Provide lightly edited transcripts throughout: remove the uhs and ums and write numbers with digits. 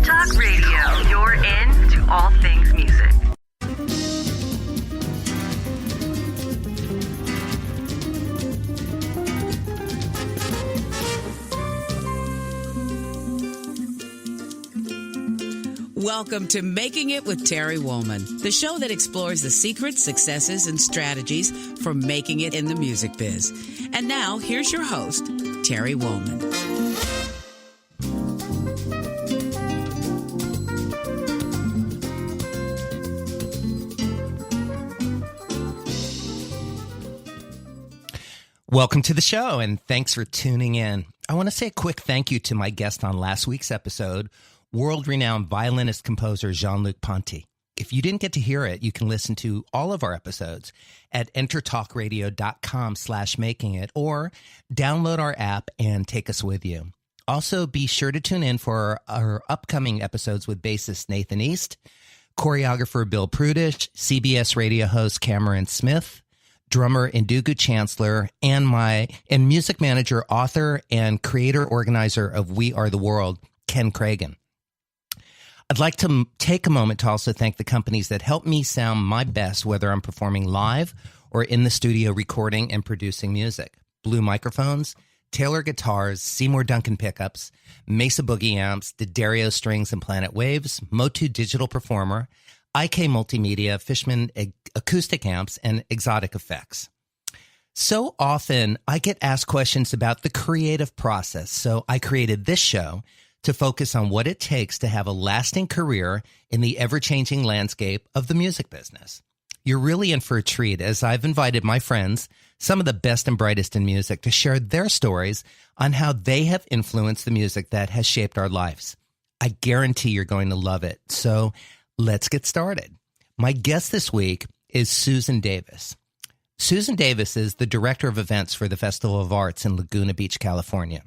Intertalk Radio, you're in to all things music. Welcome to Making It with Terry Woolman, the show that explores the secrets, successes, and strategies for making it in the music biz. And now, here's your host, Terry Woolman. Welcome to the show, and thanks for tuning in. I want to say a quick thank you to my guest on last week's episode, world-renowned violinist-composer Jean-Luc Ponty. If you didn't get to hear it, you can listen to all of our episodes at entertalkradio.com/makingit or download our app and take us with you. Also, be sure to tune in for our upcoming episodes with bassist Nathan East, choreographer Bill Prudish, CBS radio host Cameron Smith, drummer Indugu Chancellor, and music manager, author, and creator-organizer of We Are the World, Ken Cragen. I'd like to take a moment to also thank the companies that help me sound my best, whether I'm performing live or in the studio recording and producing music. Blue Microphones, Taylor Guitars, Seymour Duncan Pickups, Mesa Boogie Amps, D'Addario Strings and Planet Waves, Motu Digital Performer, IK Multimedia, Fishman Acoustic Amps, and Exotic Effects. So often I get asked questions about the creative process, so I created this show to focus on what it takes to have a lasting career in the ever-changing landscape of the music business. You're really in for a treat, as I've invited my friends, some of the best and brightest in music, to share their stories on how they have influenced the music that has shaped our lives. I guarantee you're going to love it. So let's get started. My guest this week is Susan Davis. Susan Davis is the director of events for the Festival of Arts in Laguna Beach, California.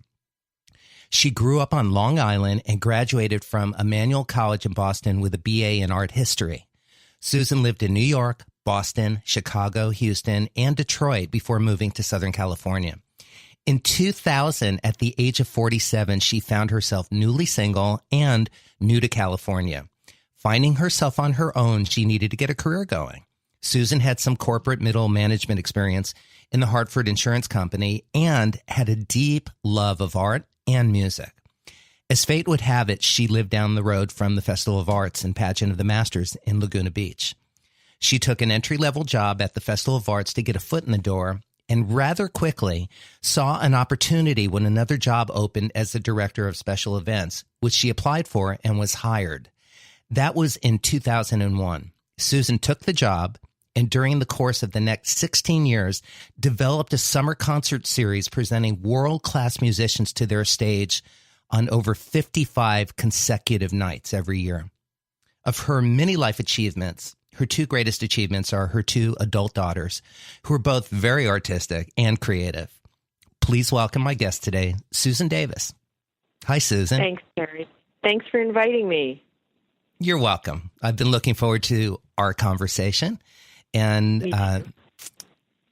She grew up on Long Island and graduated from Emmanuel College in Boston with a BA in art history. Susan lived in New York, Boston, Chicago, Houston, and Detroit before moving to Southern California. In 2000, at the age of 47, she found herself newly single and new to California. Finding herself on her own, she needed to get a career going. Susan had some corporate middle management experience in the Hartford Insurance Company and had a deep love of art and music. As fate would have it, she lived down the road from the Festival of Arts and Pageant of the Masters in Laguna Beach. She took an entry-level job at the Festival of Arts to get a foot in the door and rather quickly saw an opportunity when another job opened as the director of special events, which she applied for and was hired. That was in 2001. Susan took the job and during the course of the next 16 years, developed a summer concert series presenting world-class musicians to their stage on over 55 consecutive nights every year. Of her many life achievements, her two greatest achievements are her two adult daughters, who are both very artistic and creative. Please welcome my guest today, Susan Davis. Hi, Susan. Thanks, Terry. Thanks for inviting me. You're welcome. I've been looking forward to our conversation. And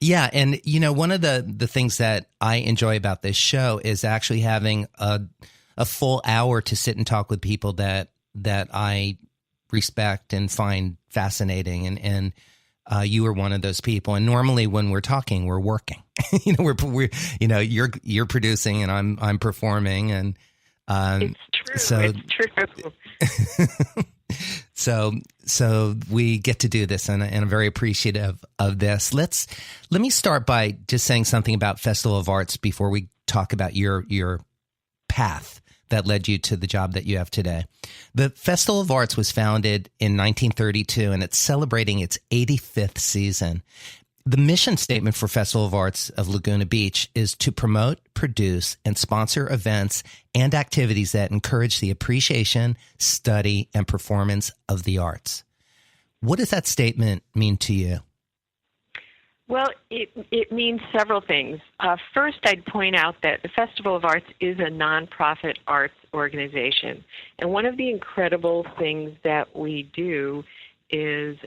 yeah, and you know, one of the things that I enjoy about this show is actually having a full hour to sit and talk with people that I respect and find fascinating. And you are one of those people. And normally when we're talking, we're working. You know, we're you know, you're producing and I'm performing, and it's true. So we get to do this, and I'm very appreciative of this. Let me start by just saying something about Festival of Arts before we talk about your path that led you to the job that you have today. The Festival of Arts was founded in 1932, and it's celebrating its 85th season. The mission statement for Festival of Arts of Laguna Beach is to promote, produce, and sponsor events and activities that encourage the appreciation, study, and performance of the arts. What does that statement mean to you? Well, it means several things. First, I'd point out that the Festival of Arts is a nonprofit arts organization. And one of the incredible things that we do is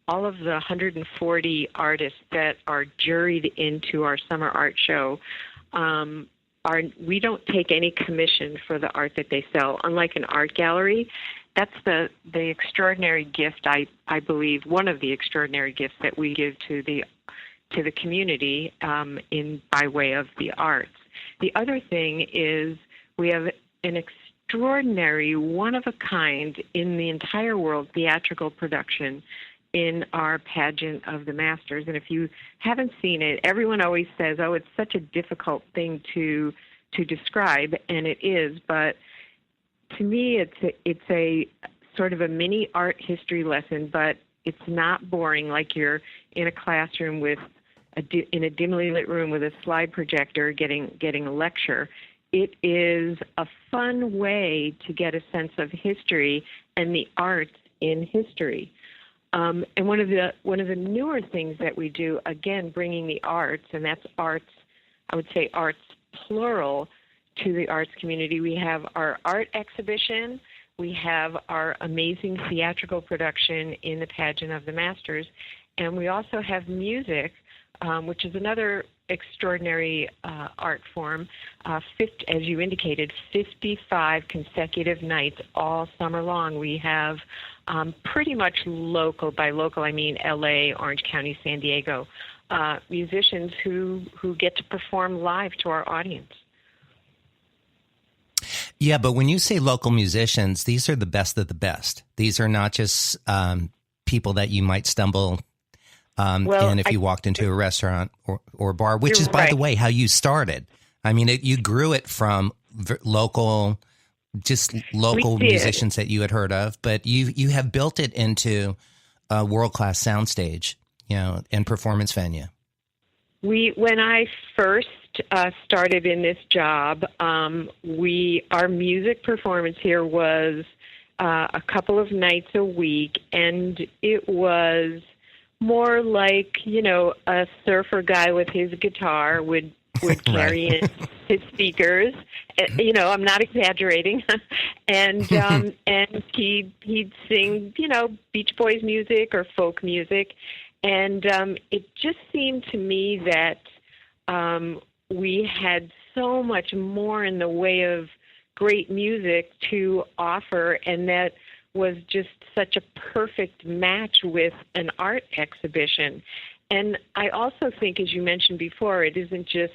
all of the 140 artists that are juried into our summer art show we don't take any commission for the art that they sell. Unlike an art gallery, that's the extraordinary gift, I believe, one of the extraordinary gifts that we give to the community by way of the arts. The other thing is we have an extraordinary, one-of-a-kind in the entire world theatrical production in our Pageant of the Masters. And if you haven't seen it, everyone always says, oh, it's such a difficult thing to describe, and it is. But to me, it's a sort of a mini art history lesson, but it's not boring like you're in a classroom in a dimly lit room with a slide projector getting a lecture. It is a fun way to get a sense of history and the arts in history. And one of the newer things that we do, again, bringing the arts, and that's arts, I would say arts plural, to the arts community. We have our art exhibition. We have our amazing theatrical production in the Pageant of the Masters. And we also have music, which is another extraordinary art form. As you indicated, 55 consecutive nights all summer long. We have pretty much local, by local I mean LA, Orange County, San Diego, musicians who get to perform live to our audience. Yeah, but when you say local musicians, these are the best of the best. These are not just people that you might stumble in if you walked into a restaurant or bar, which is, by the way, how you started. I mean, you grew it from local musicians that you had heard of, but you have built it into a world-class soundstage, and performance venue. When I first started in this job, our music performance here was a couple of nights a week, and it was more like, a surfer guy with his guitar would carry in his speakers. I'm not exaggerating. And he'd sing, Beach Boys music or folk music. And it just seemed to me that we had so much more in the way of great music to offer, and that was just such a perfect match with an art exhibition. And I also think, as you mentioned before, it isn't just,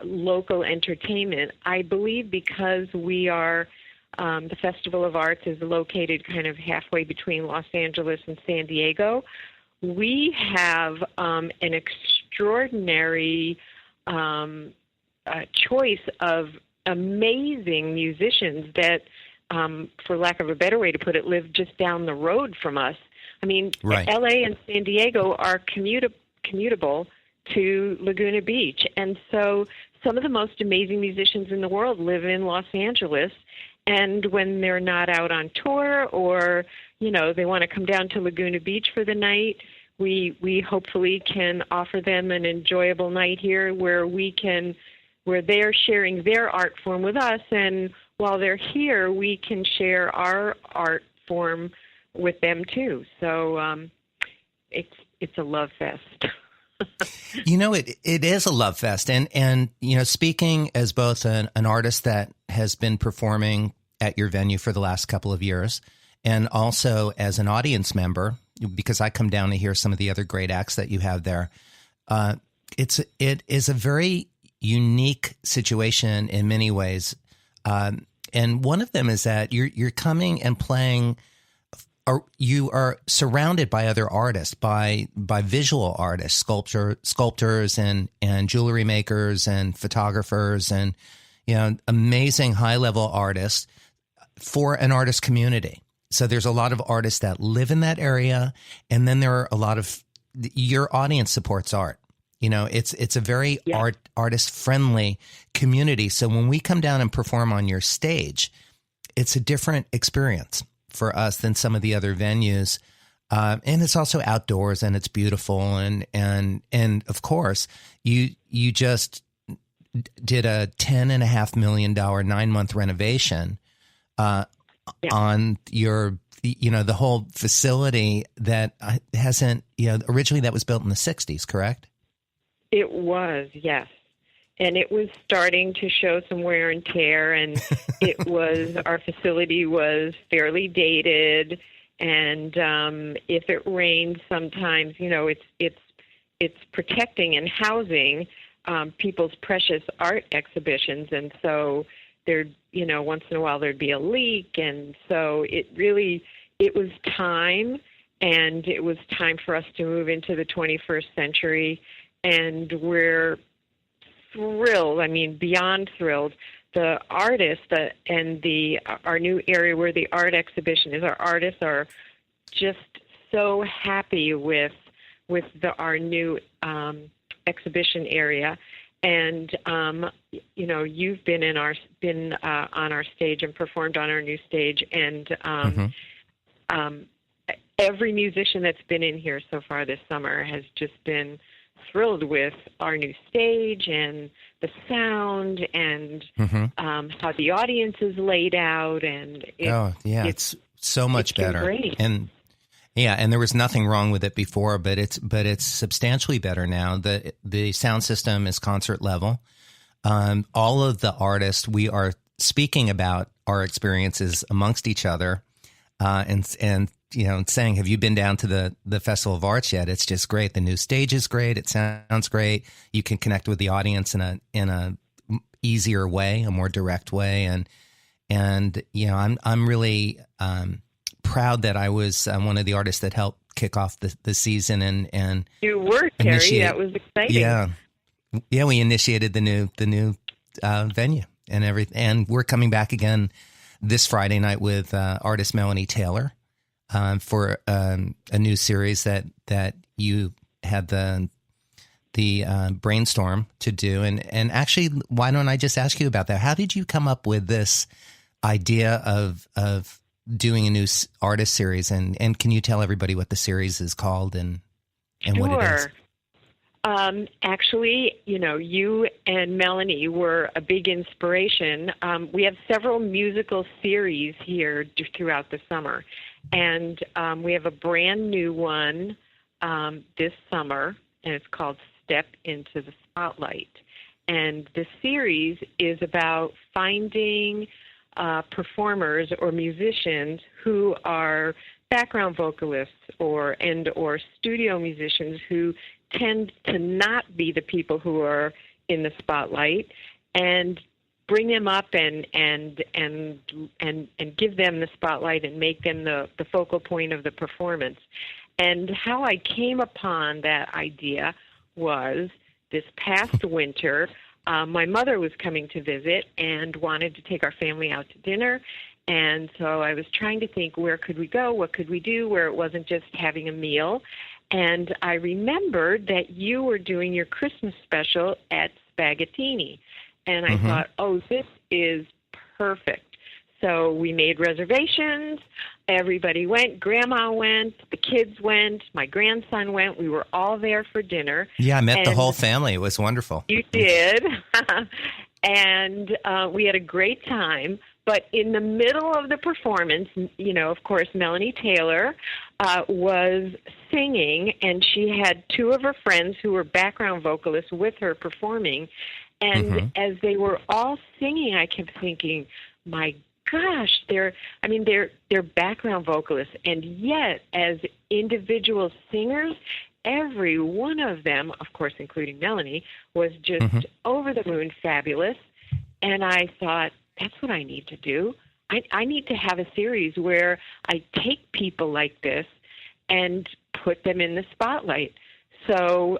local entertainment. I believe because we are, the Festival of Arts is located kind of halfway between Los Angeles and San Diego, we have an extraordinary choice of amazing musicians that, for lack of a better way to put it, live just down the road from us. I mean, right. LA and San Diego are commutable to Laguna Beach. And so some of the most amazing musicians in the world live in Los Angeles. And when they're not out on tour or, they want to come down to Laguna Beach for the night, we hopefully can offer them an enjoyable night here where they're sharing their art form with us. And while they're here, we can share our art form with them too. So it's a love fest. It is a love fest. And speaking as both an artist that has been performing at your venue for the last couple of years, and also as an audience member, because I come down to hear some of the other great acts that you have there, it is a very unique situation in many ways. And one of them is that you're coming and playing. You are surrounded by other artists, by visual artists, sculptors and jewelry makers and photographers and amazing high level artists for an artist community. So there's a lot of artists that live in that area, and then there are a lot of your audience supports art. It's a very artist friendly community. So when we come down and perform on your stage, it's a different experience for us than some of the other venues. And it's also outdoors and it's beautiful. And of course you just did a $10.5 million 9-month renovation, on your, the whole facility that hasn't, originally that was built in the 60s, correct? It was, yes. and it was starting to show some wear and tear, and our facility was fairly dated, and if it rained sometimes, it's protecting and housing people's precious art exhibitions, and so there, once in a while there'd be a leak, and so it was time, and it was time for us to move into the 21st century, and we're thrilled, beyond thrilled. The artists and our new area where the art exhibition is, our artists are just so happy with our new exhibition area. And you've been on our stage and performed on our new stage, and every musician that's been in here so far this summer has just been thrilled with our new stage and the sound and how the audience is laid out, and it's so much better. Great. And there was nothing wrong with it before, but it's substantially better now. The sound system is concert level. All of the artists, we are speaking about our experiences amongst each other, and saying, have you been down to the Festival of Arts yet? It's just great. The new stage is great. It sounds great. You can connect with the audience in a easier way, a more direct way. And I'm really proud that I was one of the artists that helped kick off the season and you were, Terry. That was exciting. Yeah. We initiated the new venue and everything, and we're coming back again this Friday night with artist Melanie Taylor. For a new series that you had the brainstorm to do, and actually, why don't I just ask you about that? How did you come up with this idea of doing a new artist series, and can you tell everybody what the series is called and what it is? Actually, you and Melanie were a big inspiration. We have several musical series here throughout the summer. And we have a brand new one this summer, and it's called Step Into the Spotlight. And the series is about finding performers or musicians who are background vocalists or studio musicians who tend to not be the people who are in the spotlight, and bring them up and give them the spotlight and make them the focal point of the performance. And how I came upon that idea was this past winter, my mother was coming to visit and wanted to take our family out to dinner. And so I was trying to think, where could we go? What could we do where it wasn't just having a meal? And I remembered that you were doing your Christmas special at Spaghettini. And I thought, this is perfect. So we made reservations. Everybody went. Grandma went. The kids went. My grandson went. We were all there for dinner. Yeah, I met the whole family. It was wonderful. You did. And we had a great time. But in the middle of the performance, of course, Melanie Taylor was singing, and she had two of her friends who were background vocalists with her performing. And as they were all singing, I kept thinking, my gosh, they're background vocalists. And yet, as individual singers, every one of them, of course, including Melanie, was just over the moon fabulous. And I thought, that's what I need to do. I need to have a series where I take people like this and put them in the spotlight. So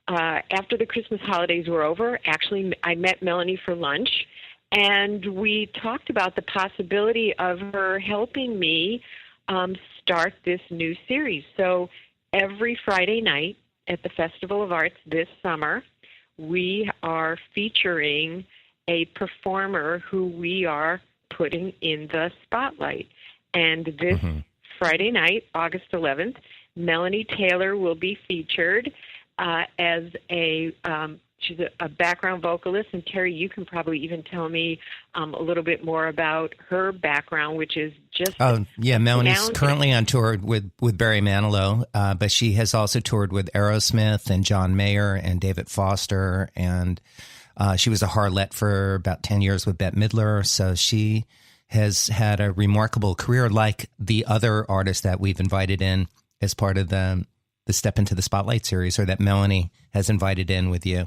after the Christmas holidays were over, actually, I met Melanie for lunch, and we talked about the possibility of her helping me start this new series. So every Friday night at the Festival of Arts this summer, we are featuring a performer who we are putting in the spotlight. And this Friday night, August 11th, Melanie Taylor will be featured as She's a background vocalist, and Terry, you can probably even tell me a little bit more about her background, which is just Melanie's currently on tour with Barry Manilow, but she has also toured with Aerosmith and John Mayer and David Foster, and she was a harlot for about 10 years with Bette Midler, so she has had a remarkable career like the other artists that we've invited in as part of the Step Into the Spotlight series, or that Melanie has invited in with you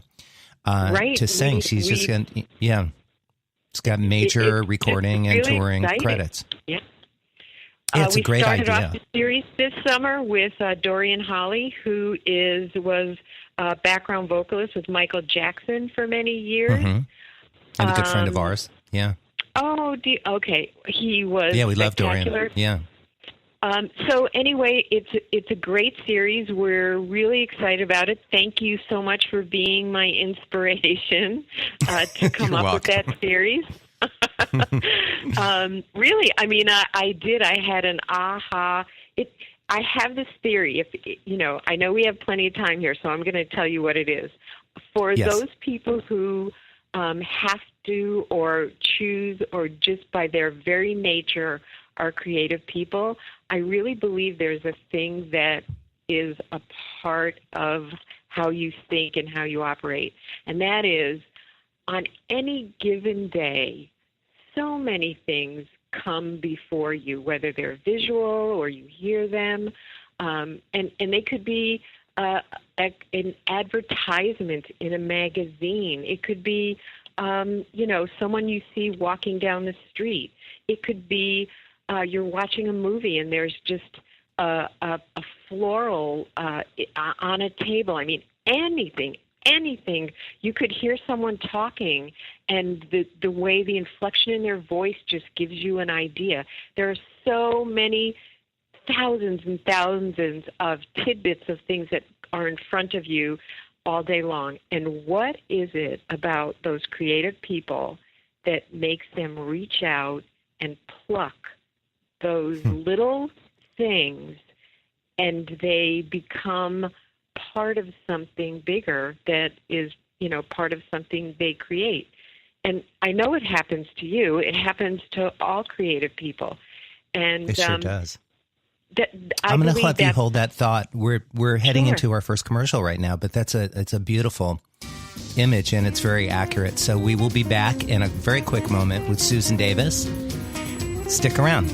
to sing. She's just it's got major recording and really touring credits. Yeah. It's a great idea. We started off the series this summer with Dorian Holley, who was a background vocalist with Michael Jackson for many years. Mm-hmm. And a good friend of ours. Yeah. Oh, okay. He was we love Dorian. Yeah. So anyway, it's a great series. We're really excited about it. Thank you so much for being my inspiration to come up with that series. Really, I mean, I did. I had an aha. I have this theory. I know we have plenty of time here, so I'm going to tell you what it is. For those people who have to or choose or just by their very nature are creative people, I really believe there's a thing that is a part of how you think and how you operate. And that is, on any given day, so many things come before you, whether they're visual or you hear them. And they could be an advertisement in a magazine. It could be, someone you see walking down the street. It could be you're watching a movie and there's just a floral on a table. I mean, anything. You could hear someone talking, and the way the inflection in their voice just gives you an idea. There are so many thousands and thousands of tidbits of things that are in front of you all day long. And what is it about those creative people that makes them reach out and pluck those little things, and they become part of something bigger that is, part of something they create? And I know it happens to you. It happens to all creative people. And it sure does. I'm going to have you hold that thought. We're heading into our first commercial right now, but it's a beautiful image, and it's very accurate. So we will be back in a very quick moment with Susan Davis. Stick around.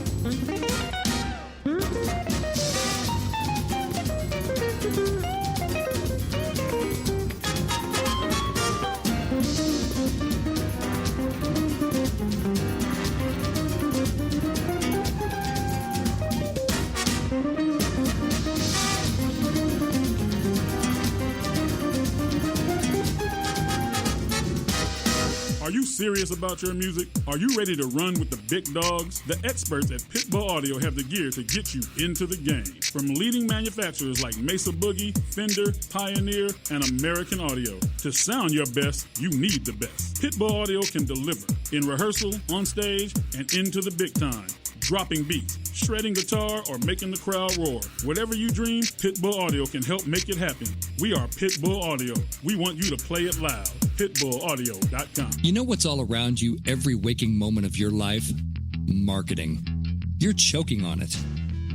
Serious about your music? Are you ready to run with the big dogs? The experts at Pitbull Audio have the gear to get you into the game. From leading manufacturers like Mesa Boogie, Fender, Pioneer, and American Audio. To sound your best, you need the best. Pitbull Audio can deliver in rehearsal, on stage, and into the big time. Dropping beats, shredding guitar, or making the crowd roar. Whatever you dream, Pitbull Audio can help make it happen. We are Pitbull Audio. We want you to play it loud. PitbullAudio.com. You know what's all around you every waking moment of your life? Marketing. You're choking on it.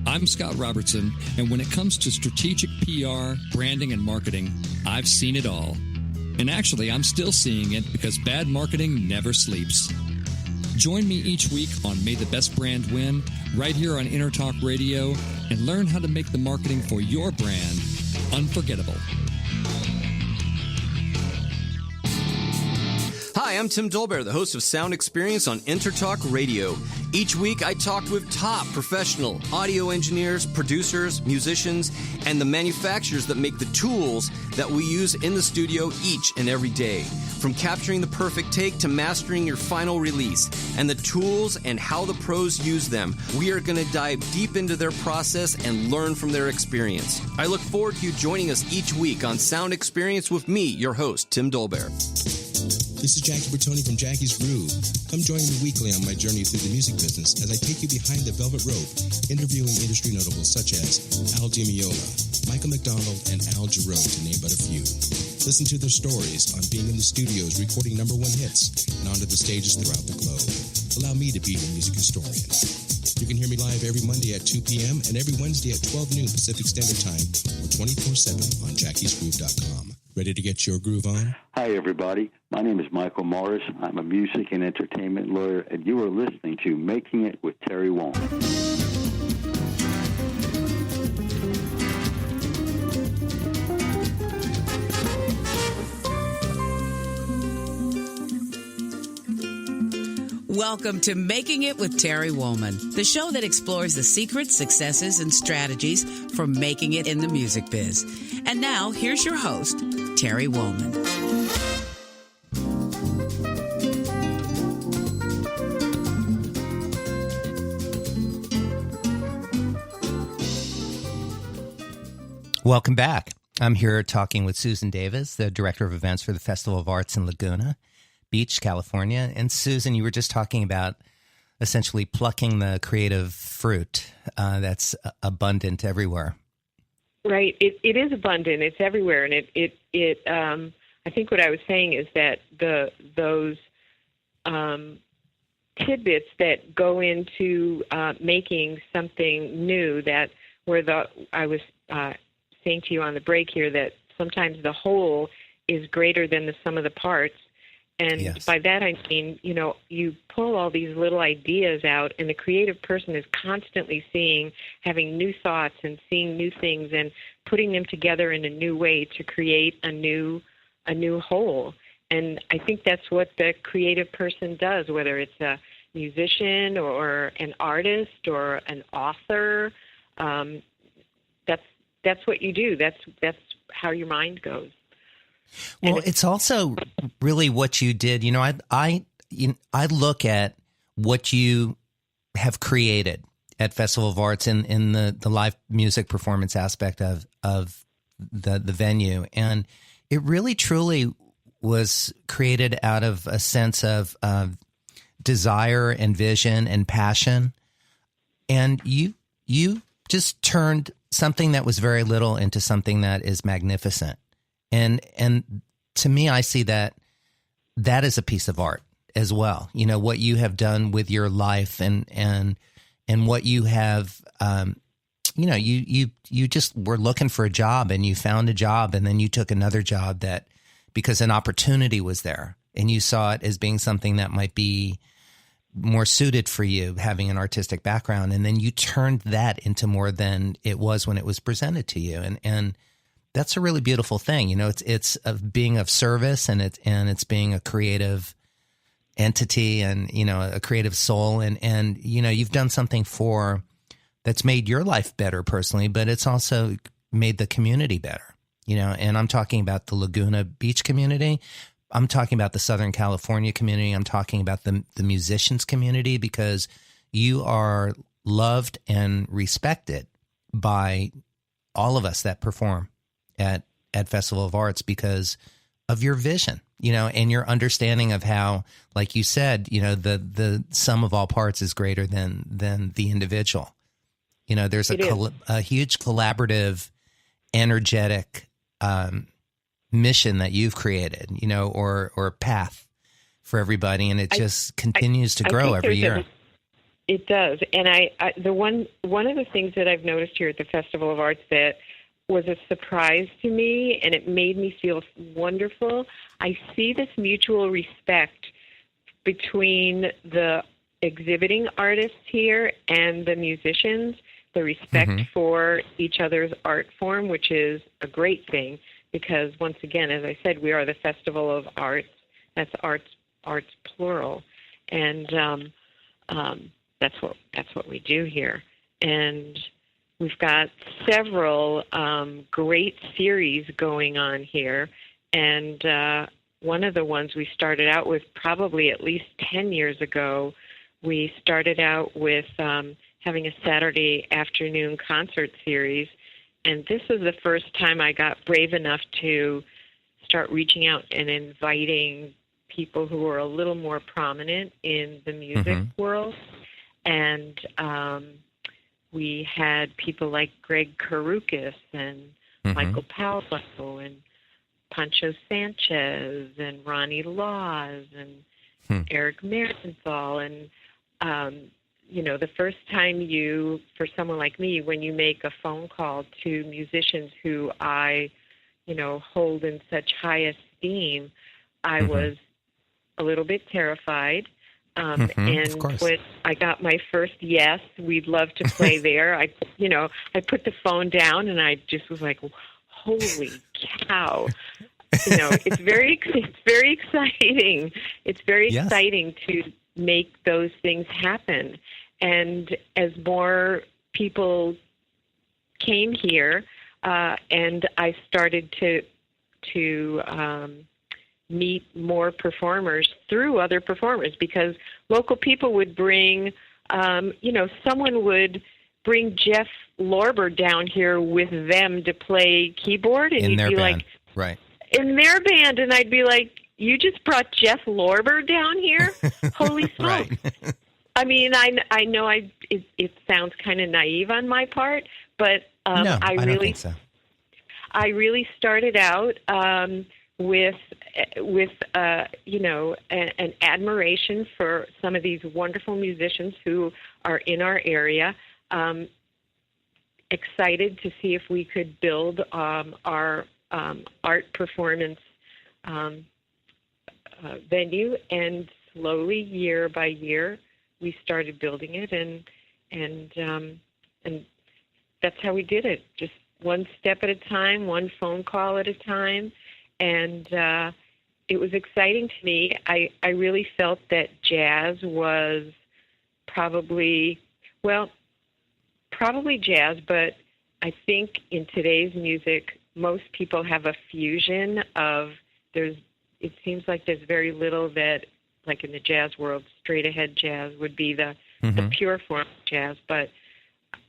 I'm Scott Robertson, and when it comes to strategic PR, branding, and marketing, I've seen it all. And actually, I'm still seeing it because bad marketing never sleeps. Join me each week on May the Best Brand Win, right here on Intertalk Radio, and learn how to make the marketing for your brand unforgettable. Hi, I'm Tim Dolbear, the host of Sound Experience on Intertalk Radio. Each week, I talk with top professional audio engineers, producers, musicians, and the manufacturers that make the tools that we use in the studio each and every day. From capturing the perfect take to mastering your final release, and the tools and how the pros use them, we are going to dive deep into their process and learn from their experience. I look forward to you joining us each week on Sound Experience with me, your host, Tim Dolbear. This is Jackie Bertoni from Jackie's Groove. Come join me weekly on my journey through the music business as I take you behind the velvet rope, interviewing industry notables such as Al Di Meola, Michael McDonald, and Al Jarreau, to name but a few. Listen to their stories on being in the studios recording #1 hits and onto the stages throughout the globe. Allow me to be your music historian. You can hear me live every Monday at 2 p.m. and every Wednesday at 12 noon Pacific Standard Time or 24/7 on jackiesgroove.com. Ready to get your groove on? Hi, everybody. My name is Michael Morris. I'm a music and entertainment lawyer, and you are listening to Making It with Terry Wong. Welcome to Making It with Terry Woolman, the show that explores the secrets, successes, and strategies for making it in the music biz. And now, here's your host, Terry Woolman. Welcome back. I'm here talking with Susan Davis, the Director of Events for the Festival of Arts in Laguna Beach, California. And Susan, you were just talking about essentially plucking the creative fruit that's abundant everywhere. Right. It is abundant. It's everywhere. And I think what I was saying is that those tidbits that go into making something new, that I was saying to you on the break here that sometimes the whole is greater than the sum of the parts. And yes. By that I mean, you pull all these little ideas out, and the creative person is constantly having new thoughts and seeing new things and putting them together in a new way to create a new whole. And I think that's what the creative person does, whether it's a musician or an artist or an author. That's what you do. That's how your mind goes. Well, it's also really what you did. I look at what you have created at Festival of Arts in the live music performance aspect of the venue, and it really truly was created out of a sense of desire and vision and passion, and you just turned something that was very little into something that is magnificent. And to me, I see that is a piece of art as well. What you have done with your life and what you have, you just were looking for a job and you found a job, and then you took another job because an opportunity was there and you saw it as being something that might be more suited for you, having an artistic background. And then you turned that into more than it was when it was presented to you. And that's a really beautiful thing. It's of being of service, and it's being a creative entity and, a creative soul. And you've done something that's made your life better personally, but it's also made the community better, and I'm talking about the Laguna Beach community. I'm talking about the Southern California community. I'm talking about the musicians community, because you are loved and respected by all of us that perform at Festival of Arts because of your vision, and your understanding of how, like you said, the sum of all parts is greater than the individual. There's a huge collaborative, energetic mission that you've created, or path for everybody, and it just continues to grow every year. It does, and one of the things that I've noticed here at the Festival of Arts that was a surprise to me, and it made me feel wonderful. I see this mutual respect between the exhibiting artists here and the musicians, the respect for each other's art form, which is a great thing, because once again, as I said, we are the Festival of Arts. That's arts plural, and that's what we do here. And we've got several great series going on here, and one of the ones we started out with probably at least 10 years ago, we started out with having a Saturday afternoon concert series, and this was the first time I got brave enough to start reaching out and inviting people who were a little more prominent in the music world, and we had people like Greg Karukis and Michael Paolo and Pancho Sanchez and Ronnie Laws and Eric Marienthal. And, the first time for someone like me, when you make a phone call to musicians who I, hold in such high esteem, I was a little bit terrified. And when I got my first yes, we'd love to play there, I put the phone down and I just was like, holy cow. It's very exciting. It's very exciting to make those things happen. And as more people came here, and I started to meet more performers through other performers, because local people would bring, someone would bring Jeff Lorber down here with them to play keyboard, and in their be band. like, right. In their band, and I'd be like, you just brought Jeff Lorber down here? Holy smokes. Right. I mean, I know it sounds kind of naive on my part, but no, I don't think so. I really started out with an admiration for some of these wonderful musicians who are in our area. Excited to see if we could build our art performance venue, and slowly, year by year, we started building it, and that's how we did it. Just one step at a time, one phone call at a time, and it was exciting to me. I really felt that jazz was probably jazz, but I think in today's music, most people have a fusion of it seems like there's very little that, like in the jazz world, straight ahead jazz would be the pure form of jazz, but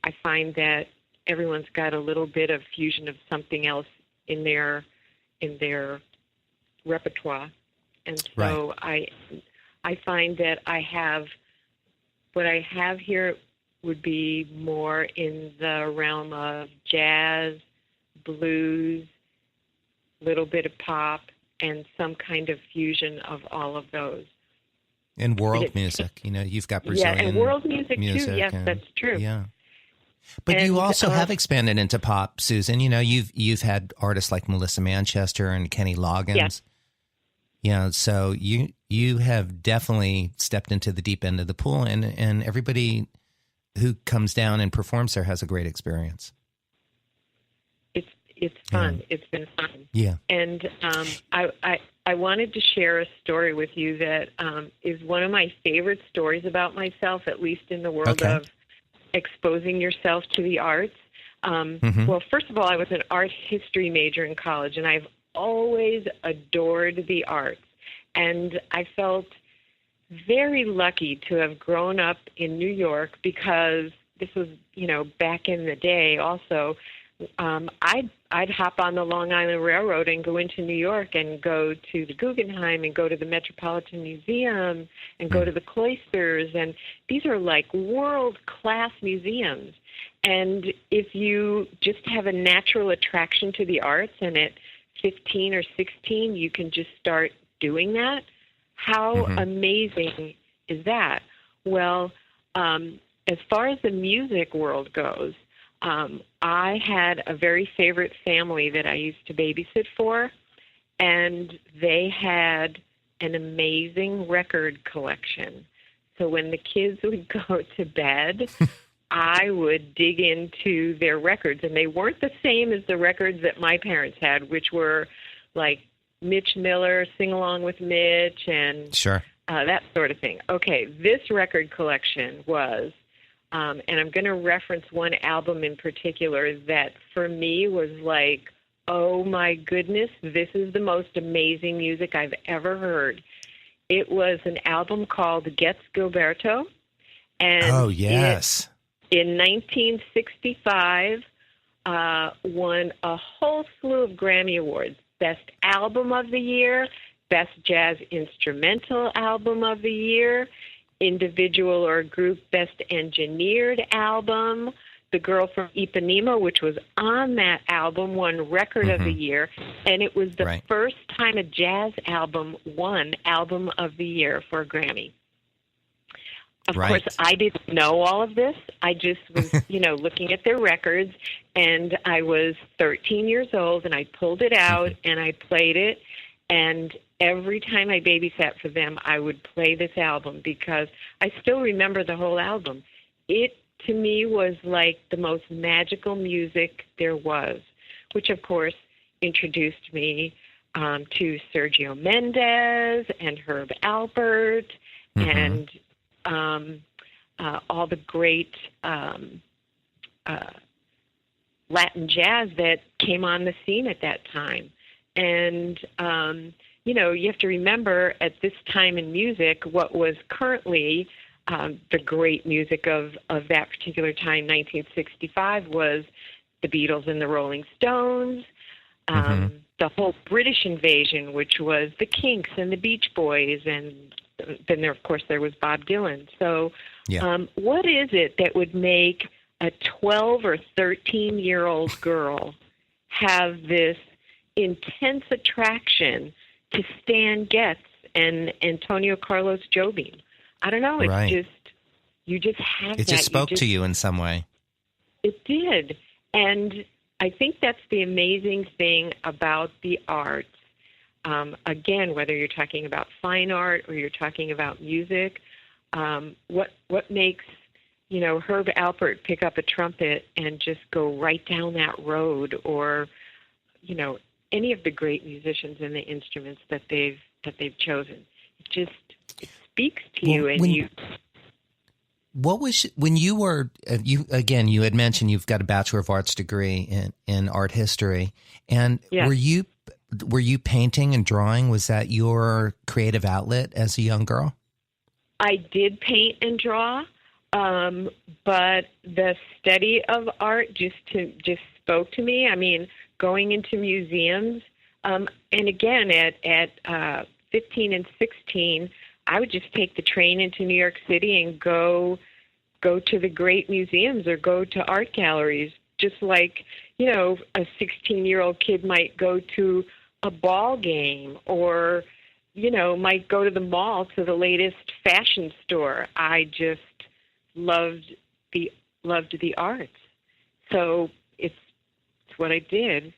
I find that everyone's got a little bit of fusion of something else in their repertoire. And so I find that what I have here would be more in the realm of jazz, blues, little bit of pop, and some kind of fusion of all of those. And world music, you've got Brazilian and world music too. Yes, and, that's true. Yeah, but you also have expanded into pop, Susan. You've had artists like Melissa Manchester and Kenny Loggins. Yeah, so you have definitely stepped into the deep end of the pool, and everybody who comes down and performs there has a great experience. It's fun. It's been fun. Yeah. And I wanted to share a story with you that is one of my favorite stories about myself, at least in the world of exposing yourself to the arts. Well, first of all, I was an art history major in college, and I've always adored the arts. And I felt very lucky to have grown up in New York, because this was, back in the day also. I'd hop on the Long Island Railroad and go into New York and go to the Guggenheim and go to the Metropolitan Museum and go to the Cloisters. And these are like world-class museums. And if you just have a natural attraction to the arts, and at 15 or 16 you can just start doing that, how amazing is that? Well, as far as the music world goes, I had a very favorite family that I used to babysit for, and they had an amazing record collection. So when the kids would go to bed, I would dig into their records, and they weren't the same as the records that my parents had, which were like Mitch Miller, Sing Along with Mitch, and that sort of thing. Okay, this record collection was... and I'm going to reference one album in particular that for me was like, oh my goodness, this is the most amazing music I've ever heard. It was an album called Gets Gilberto. And in 1965, won a whole slew of Grammy Awards. Best Album of the Year, Best Jazz Instrumental Album of the Year, individual or group best engineered album, The Girl from Ipanema, which was on that album, won Record of the Year, and it was the first time a jazz album won Album of the Year for a Grammy. Of course, I didn't know all of this. I just was, looking at their records, and I was 13 years old, and I pulled it out, and I played it, and every time I babysat for them, I would play this album because I still remember the whole album. It, to me, was like the most magical music there was, which, of course, introduced me to Sergio Mendes and Herb Alpert and all the great Latin jazz that came on the scene at that time. And, you have to remember at this time in music, what was currently the great music of that particular time, 1965, was the Beatles and the Rolling Stones, the whole British invasion, which was the Kinks and the Beach Boys, and then, of course, there was Bob Dylan. So what is it that would make a 12 or 13-year-old girl have this intense attraction to Stan Getz and Antonio Carlos Jobim? I don't know. It's just, you just have that. It just spoke to you in some way. It did. And I think that's the amazing thing about the arts. Again, whether you're talking about fine art or you're talking about music, what makes, Herb Alpert pick up a trumpet and just go right down that road, or, any of the great musicians and the instruments that they've chosen. It speaks to you, and What was when you were you had mentioned you've got a Bachelor of Arts degree in art history, and were you painting and drawing? Was that your creative outlet as a young girl? I did paint and draw, but the study of art just spoke to me. I mean, going into museums, and again at 15 and 16, I would just take the train into New York City and go to the great museums or go to art galleries, just like, a 16-year-old kid might go to a ball game or, might go to the mall to the latest fashion store. I just loved the arts. So it's what I did.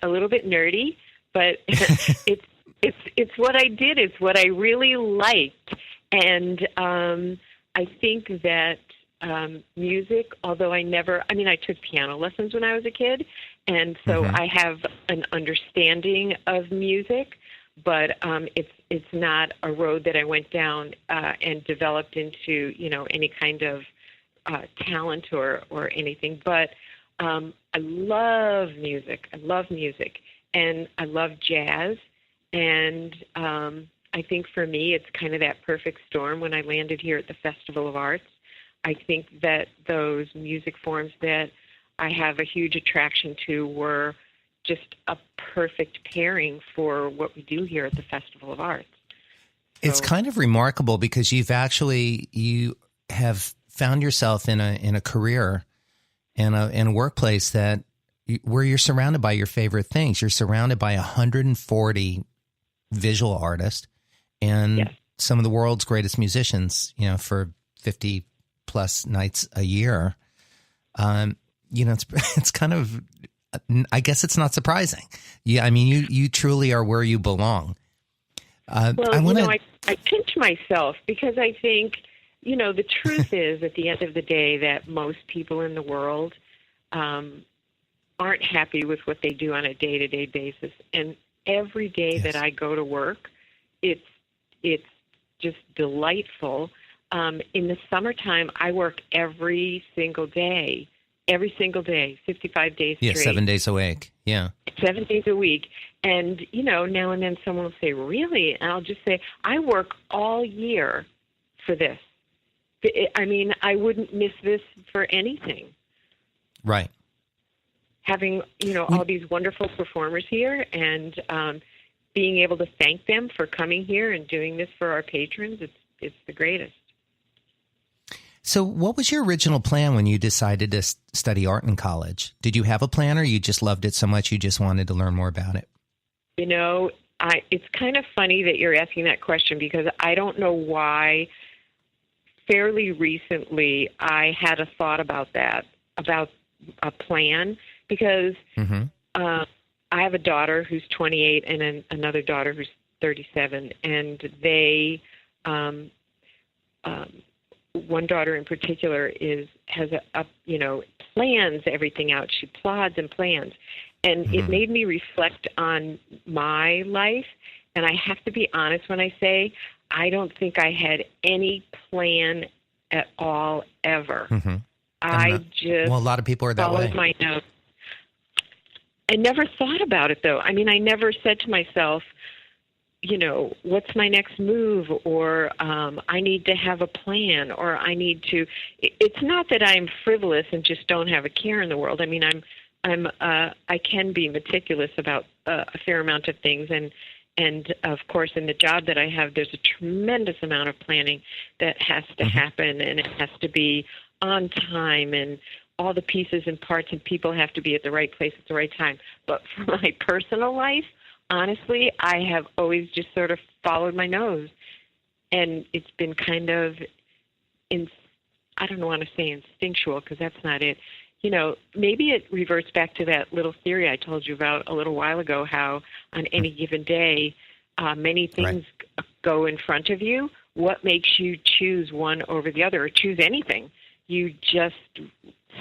A little bit nerdy, but it's what I did. It's what I really liked. And I think that music, although I took piano lessons when I was a kid, and so I have an understanding of music, but it's not a road that I went down and developed into, any kind of talent or anything. But I love music. And I love jazz. And I think for me, it's kind of that perfect storm when I landed here at the Festival of Arts. I think that those music forms that I have a huge attraction to were just a perfect pairing for what we do here at the Festival of Arts. It's kind of remarkable because you have found yourself in a career in a workplace where you're surrounded by your favorite things. You're surrounded by 140 visual artists and some of the world's greatest musicians, for 50 plus nights a year. It's kind of, I guess it's not surprising. Yeah. I mean, you truly are where you belong. I pinch myself because I think, the truth is at the end of the day that most people in the world aren't happy with what they do on a day-to-day basis. And every day that I go to work, it's just delightful. In the summertime, I work every single day, 55 days straight. 7 days a week. Yeah. 7 days a week. And, now and then someone will say, really? And I'll just say, I work all year for this. I mean, I wouldn't miss this for anything. Right. Having, all these wonderful performers here and being able to thank them for coming here and doing this for our patrons, it's the greatest. So what was your original plan when you decided to study art in college? Did you have a plan, or you just loved it so much you just wanted to learn more about it? You know, it's kind of funny that you're asking that question, because I don't know why. Fairly recently, I had a thought about that, about a plan, because I have a daughter who's 28 and another daughter who's 37, and they, one daughter in particular has plans everything out. She plods and plans, and it made me reflect on my life. And I have to be honest when I say I don't think I had any plan at all ever. I just a lot of people are that followed way. My nose. I never thought about it, though. I mean, I never said to myself, what's my next move, or I need to have a plan, or I need to. It's not that I'm frivolous and just don't have a care in the world. I mean, I can be meticulous about a fair amount of things, and of course, in the job that I have, there's a tremendous amount of planning that has to happen, and it has to be on time, and all the pieces and parts and people have to be at the right place at the right time. But for my personal life, honestly, I have always just sort of followed my nose, and it's been kind of, I don't want to say instinctual, because that's not it. Maybe it reverts back to that little theory I told you about a little while ago, how on any given day, many things go in front of you. What makes you choose one over the other, or choose anything? You just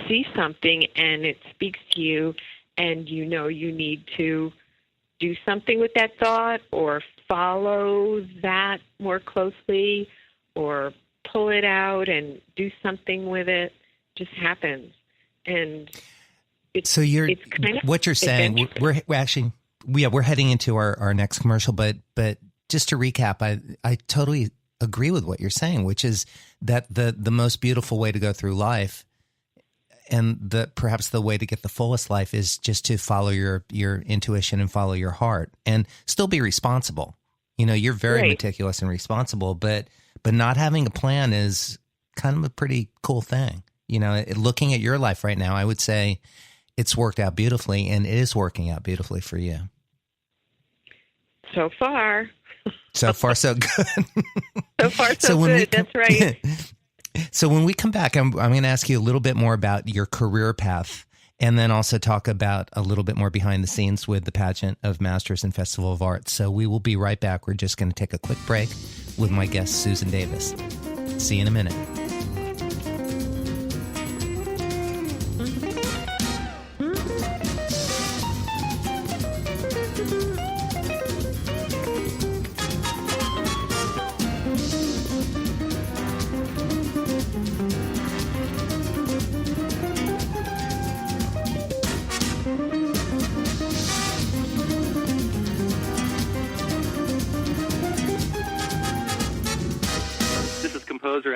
see something and it speaks to you, and you need to do something with that thought, or follow that more closely, or pull it out and do something with it. It just happens. And it's kind of what you're saying. We're heading into our next commercial, but just to recap, I totally agree with what you're saying, which is that the most beautiful way to go through life, and perhaps the way to get the fullest life, is just to follow your intuition and follow your heart, and still be responsible. You're very meticulous and responsible, but not having a plan is kind of a pretty cool thing. Looking at your life right now, I would say it's worked out beautifully, and it is working out beautifully for you. So far. So far, so good. So far, so good. That's right. So when we come back, I'm going to ask you a little bit more about your career path, and then also talk about a little bit more behind the scenes with the Pageant of Masters and Festival of Arts. So we will be right back. We're just going to take a quick break with my guest, Susan Davis. See you in a minute.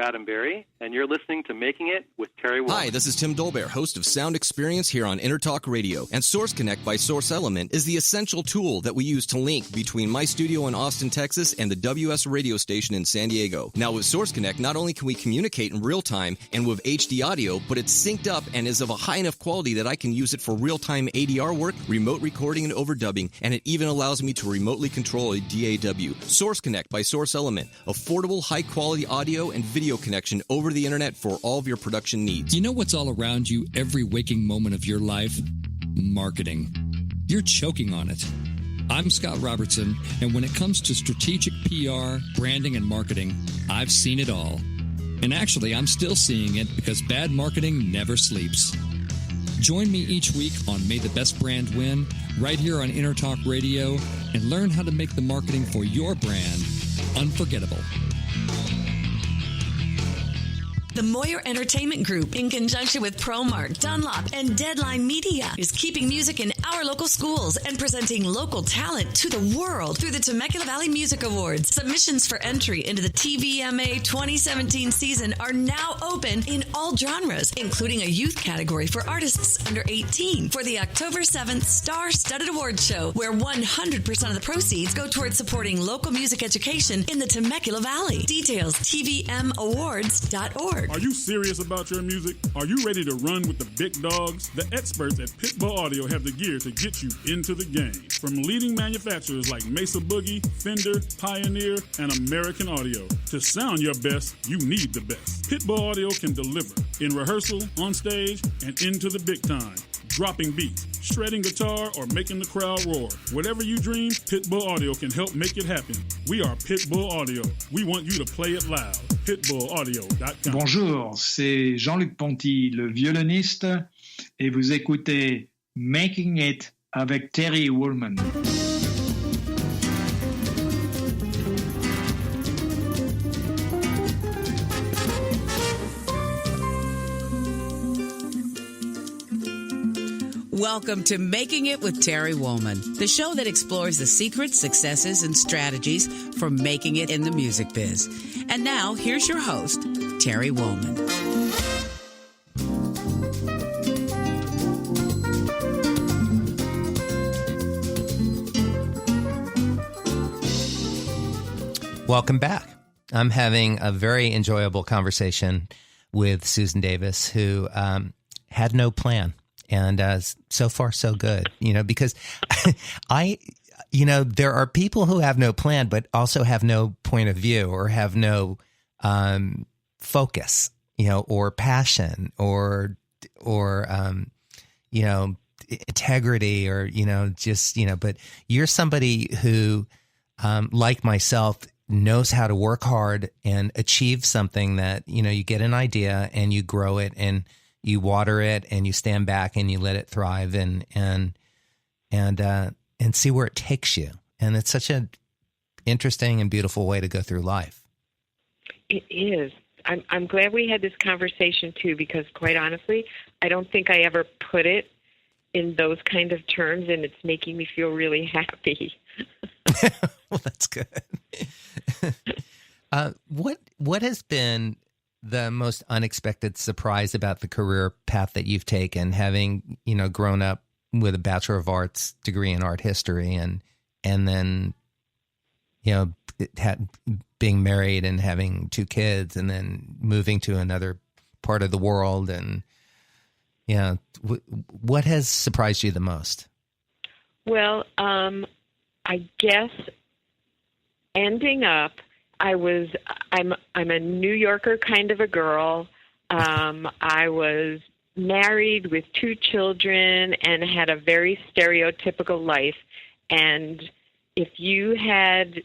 Adam Berry, and you're listening to Making It with Terry Wolf. Hi, this is Tim Dolbear, host of Sound Experience here on Intertalk Radio. And Source Connect by Source Element is the essential tool that we use to link between my studio in Austin, Texas, and the WS radio station in San Diego. Now, with Source Connect, not only can we communicate in real time and with HD audio, but it's synced up and is of a high enough quality that I can use it for real-time ADR work, remote recording, and overdubbing, and it even allows me to remotely control a DAW. Source Connect by Source Element. Affordable, high-quality audio and video connection over the internet for all of your production needs. You know what's all around you every waking moment of your life? Marketing. You're choking on it. I'm Scott Robertson, and when it comes to strategic PR, branding, and marketing, I've seen it all. And actually, I'm still seeing it because bad marketing never sleeps. Join me each week on May the Best Brand Win, right here on Intertalk Radio, and learn how to make the marketing for your brand unforgettable. The Moyer Entertainment Group, in conjunction with ProMark, Dunlop, and Deadline Media, is keeping music in our local schools, and presenting local talent to the world through the Temecula Valley Music Awards. Submissions for entry into the TVMA 2017 season are now open in all genres, including a youth category for artists under 18 for the October 7th Star-Studded Awards Show, where 100% of the proceeds go towards supporting local music education in the Temecula Valley. Details, tvmawards.org. Are you serious about your music? Are you ready to run with the big dogs? The experts at Pitbull Audio have the gear to get you into the game. From leading manufacturers like Mesa Boogie, Fender, Pioneer, and American Audio. To sound your best, you need the best. Pitbull Audio can deliver in rehearsal, on stage, and into the big time. Dropping beats, shredding guitar, or making the crowd roar. Whatever you dream, Pitbull Audio can help make it happen. We are Pitbull Audio. We want you to play it loud. PitbullAudio.com. Bonjour, c'est Jean-Luc Ponty, le violoniste, et vous écoutez Making It avec Terry Woolman. Welcome to Making It with Terry Woolman, the show that explores the secrets, successes, and strategies for making it in the music biz. And now, here's your host, Terry Woolman. Welcome back. I'm having a very enjoyable conversation with Susan Davis, who had no plan. And so far, so good, because there are people who have no plan, but also have no point of view or have no focus, or passion or integrity or, but you're somebody who, like myself, knows how to work hard and achieve something that, you get an idea and you grow it and you water it and you stand back and you let it thrive and see where it takes you. And it's such an interesting and beautiful way to go through life. It is. I'm glad we had this conversation too, because quite honestly, I don't think I ever put it in those kind of terms, and it's making me feel really happy. Well, that's good. What has been the most unexpected surprise about the career path that you've taken, having, grown up with a Bachelor of Arts degree in art history and then, being married and having 2 kids and then moving to another part of the world? And, what has surprised you the most? Well, I guess ending up, I'm a New Yorker kind of a girl. I was married with 2 children and had a very stereotypical life. And if you had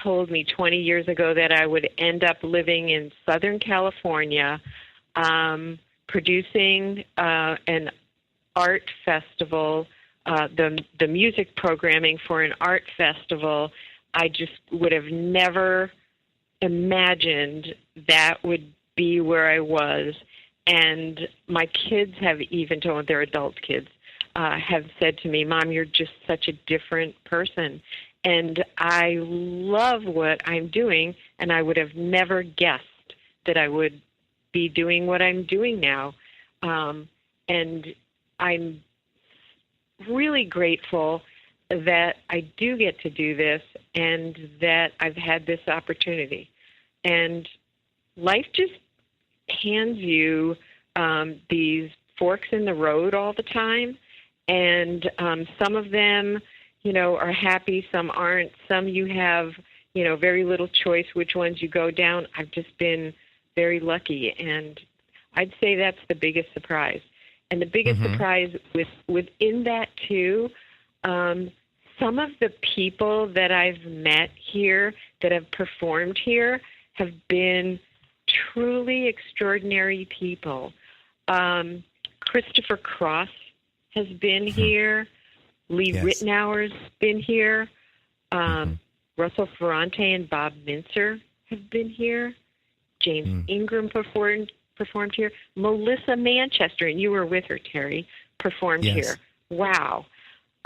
told me 20 years ago that I would end up living in Southern California, producing an art festival, the music programming for an art festival, I just would have never imagined that would be where I was. And my kids have even told, they're adult kids, have said to me, Mom, you're just such a different person. And I love what I'm doing, and I would have never guessed that I would be doing what I'm doing now. And I'm really grateful that I do get to do this and that I've had this opportunity. And life just hands you these forks in the road all the time. And some of them, are happy, some aren't. Some you have, very little choice which ones you go down. I've just been very lucky. And I'd say that's the biggest surprise. And the biggest surprise within that, too, some of the people that I've met here that have performed here have been truly extraordinary people. Christopher Cross has been here. Lee Ritenour's been here. Russell Ferrante and Bob Mintzer have been here. James Ingram performed here. Melissa Manchester, and you were with her, Terry, performed here. Wow.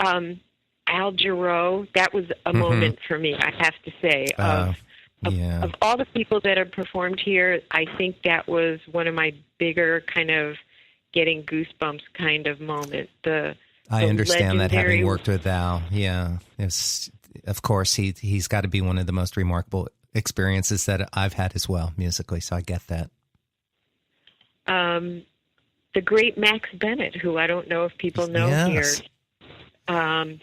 Al Jarreau, that was a moment for me, I have to say. Of all the people that have performed here, I think that was one of my bigger kind of getting goosebumps kind of moment. I understand that, having worked with Al. Yeah. Of course, he's got to be one of the most remarkable experiences that I've had as well, musically, so I get that. The great Max Bennett, who I don't know if people know here.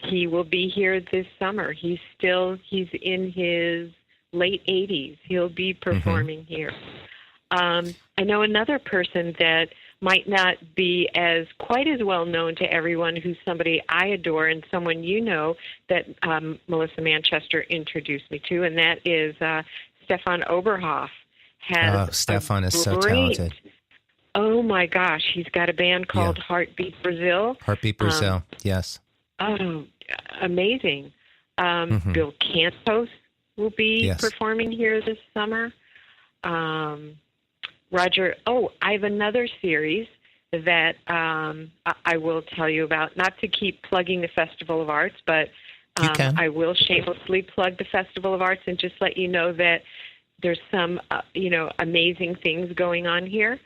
He will be here this summer. He's in his late 80s. He'll be performing here. I know another person that might not be quite as well known to everyone, who's somebody I adore and someone you know that Melissa Manchester introduced me to, and that is Stefan Oberhoff. Stefan is so talented. Oh my gosh, he's got a band called Heartbeat Brazil. Heartbeat Brazil, yes. Oh, amazing. Bill Cantos will be performing here this summer. Roger, I have another series that I will tell you about, not to keep plugging the Festival of Arts, but I will shamelessly plug the Festival of Arts and just let you know that there's some, amazing things going on here.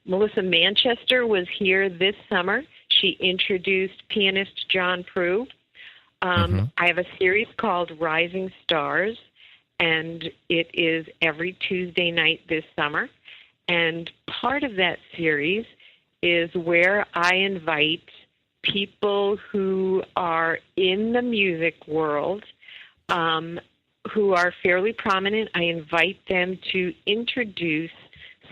Melissa Manchester was here this summer. She introduced pianist John Prue. I have a series called Rising Stars, and it is every Tuesday night this summer. And part of that series is where I invite people who are in the music world, who are fairly prominent. I invite them to introduce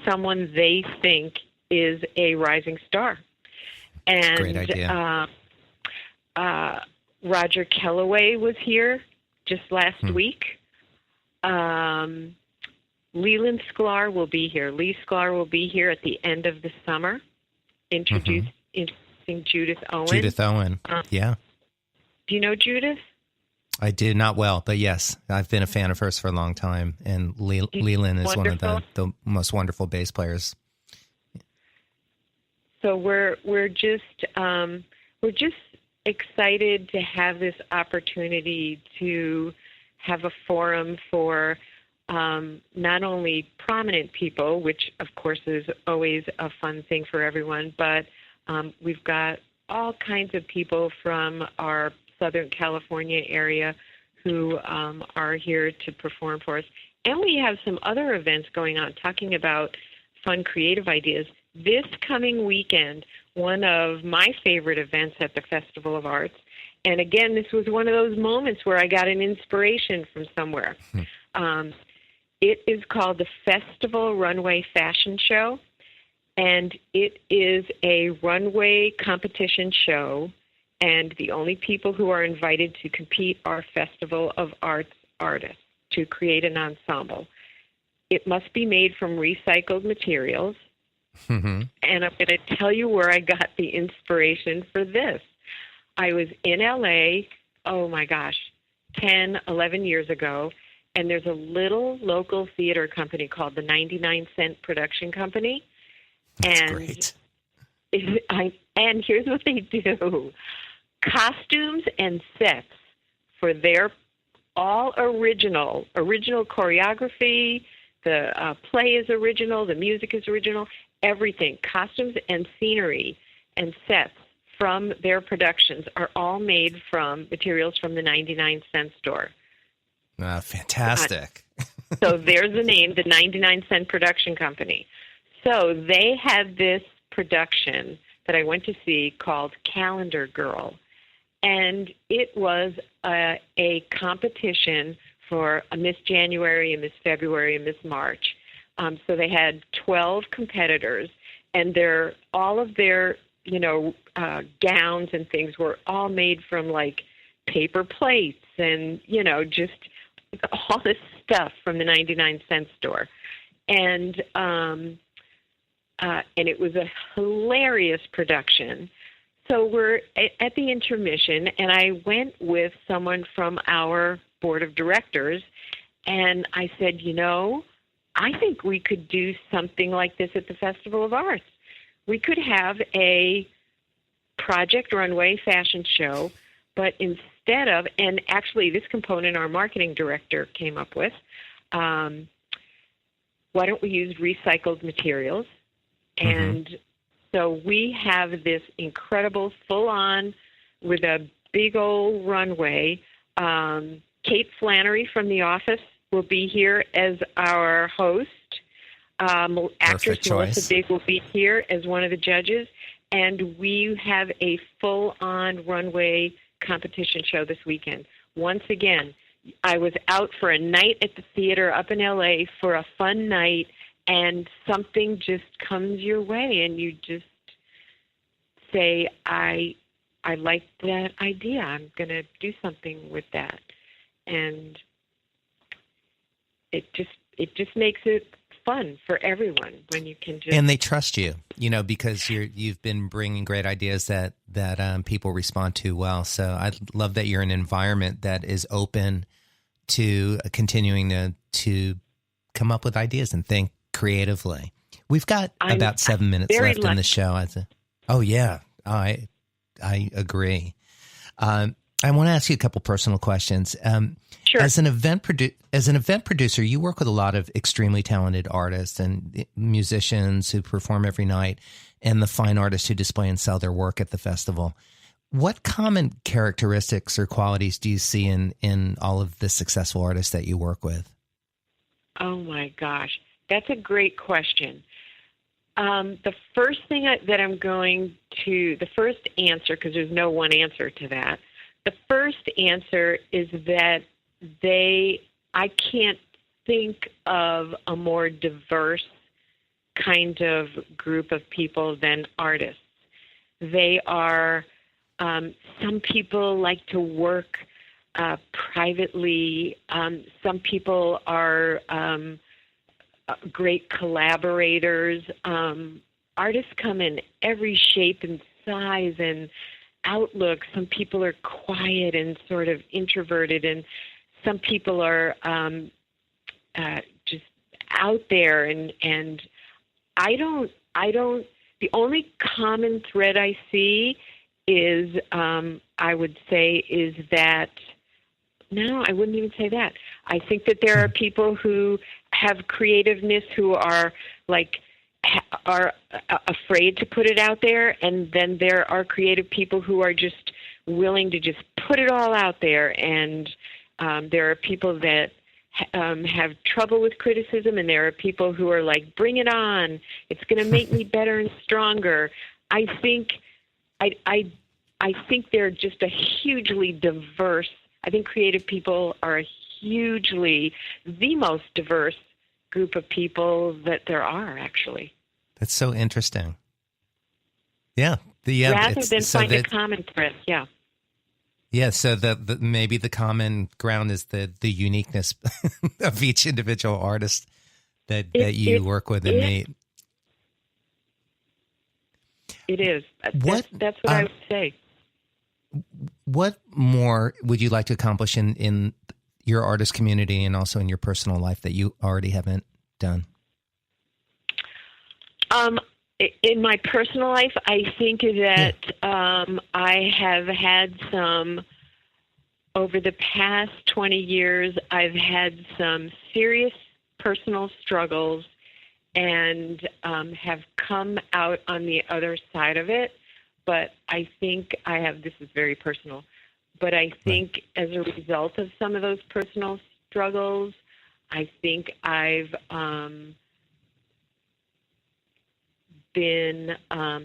someone they think is a rising star. And great idea. Roger Kellaway was here just last week. Leland Sklar will be here. Lee Sklar will be here at the end of the summer, introducing Judith Owen. Judith Owen, yeah. Do you know Judith? I do, not well, but yes, I've been a fan of hers for a long time, and Leland is one of the most wonderful bass players. So we're just excited to have this opportunity to have a forum for not only prominent people, which of course is always a fun thing for everyone, but we've got all kinds of people from our Southern California area who are here to perform for us. And we have some other events going on talking about fun, creative ideas. This coming weekend, one of my favorite events at the Festival of Arts, and again, this was one of those moments where I got an inspiration from somewhere. It is called the Festival Runway Fashion Show, and it is a runway competition show, and the only people who are invited to compete are Festival of Arts artists to create an ensemble. It must be made from recycled materials, and I'm going to tell you where I got the inspiration for this. I was in L.A., 10, 11 years ago, and there's a little local theater company called the 99 Cent Production Company. That's great. And here's what they do. Costumes and sets for their all original choreography, the play is original, the music is original, everything. Costumes and scenery and sets from their productions are all made from materials from the 99 Cent Store. Fantastic. So there's the name, the 99 Cent Production Company. So they had this production that I went to see called Calendar Girl. And it was a competition for a Miss January, a Miss February, a Miss March. So they had 12 competitors, and all of their gowns and things were all made from like paper plates and, just all this stuff from the 99 Cent Store. And it was a hilarious production. So we're at the intermission, and I went with someone from our board of directors, and I said, I think we could do something like this at the Festival of Arts. We could have a Project Runway fashion show, but instead of, and actually this component our marketing director came up with, why don't we use recycled materials? And so we have this incredible full-on with a big old runway. Kate Flannery from The Office will be here as our host. Actress Melissa Big will be here as one of the judges. And we have a full-on runway competition show this weekend. Once again, I was out for a night at the theater up in L.A. for a fun night, and something just comes your way, and you just say, I like that idea. I'm going to do something with that. And it just makes it fun for everyone when you can just... And they trust you, because you've been bringing great ideas that people respond to well. So I love that you're in an environment that is open to continuing to come up with ideas and think creatively. We've got about 7 minutes left in the show. Oh yeah, I agree. I want to ask you a couple personal questions. Sure. As an event producer, you work with a lot of extremely talented artists and musicians who perform every night, and the fine artists who display and sell their work at the festival. What common characteristics or qualities do you see in all of the successful artists that you work with? Oh my gosh, that's a great question. The first thing the first answer, because there's no one answer to that, the first answer is that I can't think of a more diverse kind of group of people than artists. They are, some people like to work privately. Some people are great collaborators. Artists come in every shape and size and outlook. Some people are quiet and sort of introverted, and some people are just out there. And I don't. The only common thread I see is, I would say, is that. No, I wouldn't even say that. I think that there are people who have creativeness who are are afraid to put it out there, and then there are creative people who are just willing to just put it all out there. And there are people that have trouble with criticism, and there are people who are like, bring it on. It's going to make me better and stronger. I think they're just a hugely diverse. I think creative people are the most diverse group of people that there are, actually. That's so interesting. Yeah. Rather than find a common thread, yeah. Yeah, so the maybe the common ground is the uniqueness of each individual artist that you work with and meet. It is. That's what I would say. What more would you like to accomplish in your artist community and also in your personal life that you already haven't done? In my personal life, I think that I have had over the past 20 years, I've had some serious personal struggles and have come out on the other side of it. But I think this is very personal, but I think as a result of some of those personal struggles, I think I've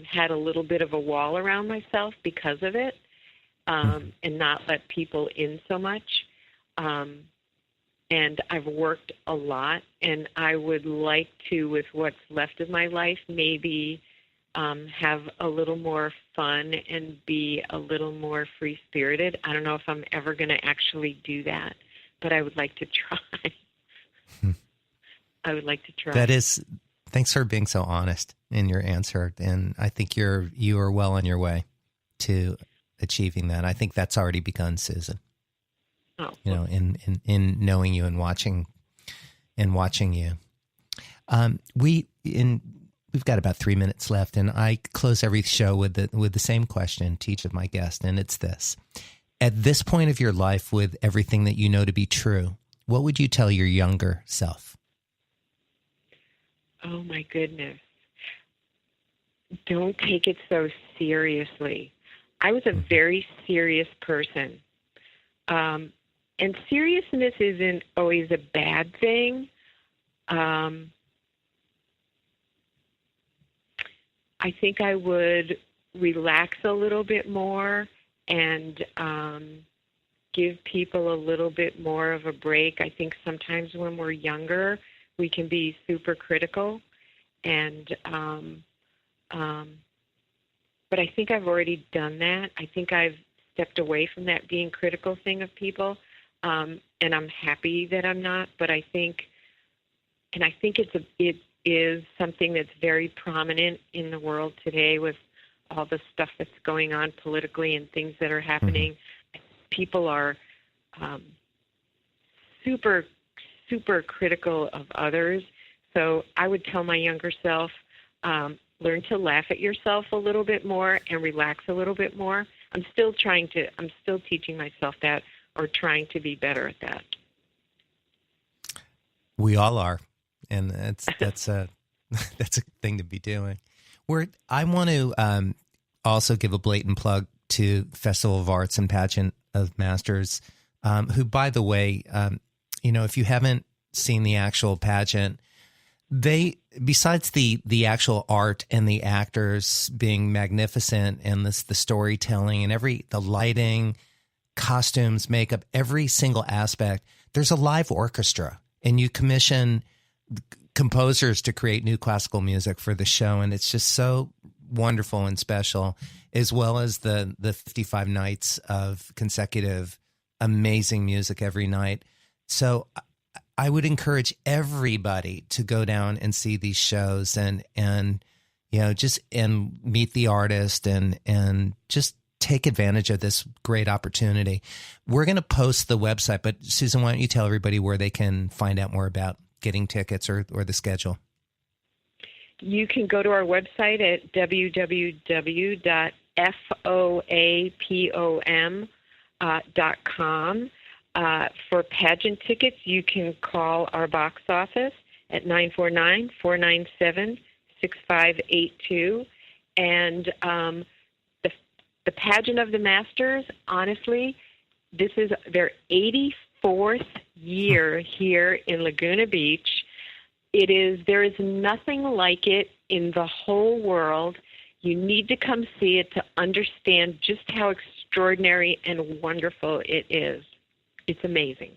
had a little bit of a wall around myself because of it, and not let people in so much. And I've worked a lot, and I would like to, with what's left of my life, maybe have a little more fun and be a little more free-spirited. I don't know if I'm ever going to actually do that, but I would like to try. I would like to try. Thanks for being so honest in your answer, and I think you are well on your way to achieving that. I think that's already begun, Susan. Oh, in knowing you and watching you. We we've got about 3 minutes left, and I close every show with the same question to each of my guests, and it's this. At this point of your life, with everything that you know to be true, what would you tell your younger self? Oh, my goodness. Don't take it so seriously. I was a very serious person. And seriousness isn't always a bad thing. I think I would relax a little bit more and give people a little bit more of a break. I think sometimes when we're younger, we can be super critical, and but I think I've already done that. I think I've stepped away from that being critical thing of people, and I'm happy that I'm not. But I think it is something that's very prominent in the world today with all the stuff that's going on politically and things that are happening. Mm-hmm. People are super, super critical of others. So I would tell my younger self, learn to laugh at yourself a little bit more and relax a little bit more. I'm still teaching myself that, or trying to be better at that. We all are. And that's a thing to be doing. I want to also give a blatant plug to Festival of Arts and Pageant of Masters, who, by the way, if you haven't seen the actual pageant, they, besides the actual art and the actors being magnificent and the storytelling and the lighting, costumes, makeup, every single aspect, there's a live orchestra, and you commission composers to create new classical music for the show, and it's just so wonderful and special, as well as the 55 nights of consecutive amazing music every night. So I would encourage everybody to go down and see these shows and meet the artist and just take advantage of this great opportunity. We're going to post the website, but Susan, why don't you tell everybody where they can find out more about getting tickets or the schedule? You can go to our website at www.foapom.com. For pageant tickets, you can call our box office at 949-497-6582. And the Pageant of the Masters, honestly, this is their 84th year here in Laguna Beach. There is nothing like it in the whole world. You need to come see it to understand just how extraordinary and wonderful it is. It's amazing.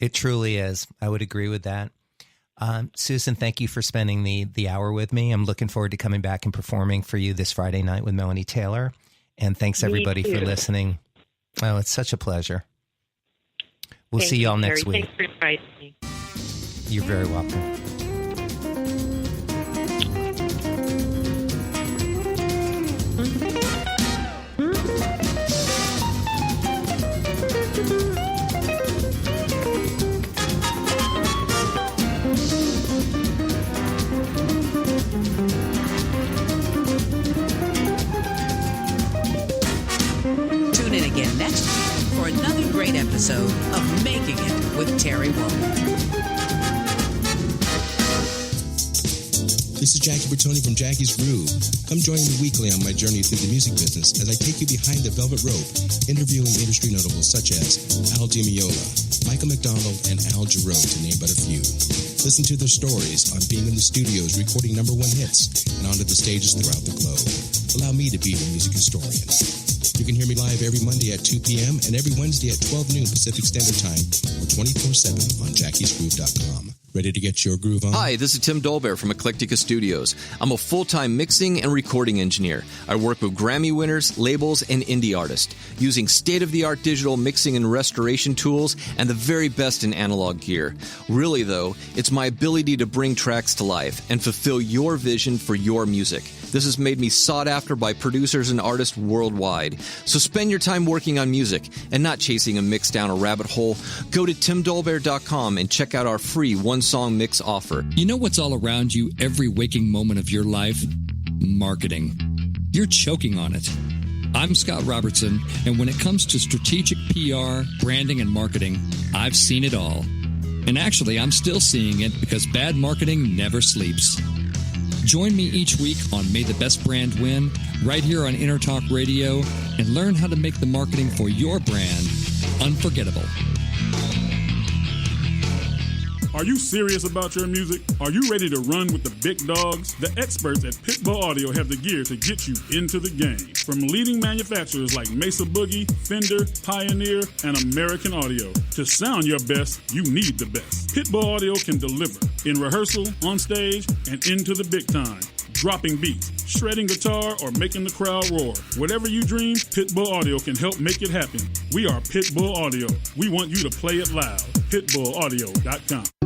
It truly is. I would agree with that. Susan, thank you for spending the hour with me. I'm looking forward to coming back and performing for you this Friday night with Melanie Taylor. And thanks everybody for listening. Oh, it's such a pleasure. We'll see you all next week. Thanks for inviting me. You're very welcome. Tune in again next week for another great episode of Making It with Terry Woman. This is Jackie Bertoni from Jackie's Groove. Come join me weekly on my journey through the music business as I take you behind the velvet rope, interviewing industry notables such as Al Di Meola, Michael McDonald, and Al Jarreau, to name but a few. Listen to their stories on being in the studios recording #1 hits and onto the stages throughout the globe. Allow me to be your music historian. You can hear me live every Monday at 2 p.m. and every Wednesday at 12 noon Pacific Standard Time or 24/7 on jackiesgroove.com. Ready to get your groove on? Hi, this is Tim Dolbear from Eclectica Studios. I'm a full-time mixing and recording engineer. I work with Grammy winners, labels, and indie artists, using state-of-the-art digital mixing and restoration tools and the very best in analog gear. Really, though, it's my ability to bring tracks to life and fulfill your vision for your music. This has made me sought after by producers and artists worldwide. So spend your time working on music and not chasing a mix down a rabbit hole. Go to timdolbear.com and check out our free one song mix offer. You know what's all around you every waking moment of your life? Marketing. You're choking on it. I'm Scott Robertson, and when it comes to strategic PR, branding, and marketing, I've seen it all. And actually, I'm still seeing it because bad marketing never sleeps. Join me each week on May the Best Brand Win, right here on Intertalk Radio, and learn how to make the marketing for your brand unforgettable. Are you serious about your music? Are you ready to run with the big dogs? The experts at Pitbull Audio have the gear to get you into the game. From leading manufacturers like Mesa Boogie, Fender, Pioneer, and American Audio. To sound your best, you need the best. Pitbull Audio can deliver in rehearsal, on stage, and into the big time. Dropping beats, shredding guitar, or making the crowd roar. Whatever you dream, Pitbull Audio can help make it happen. We are Pitbull Audio. We want you to play it loud. PitbullAudio.com.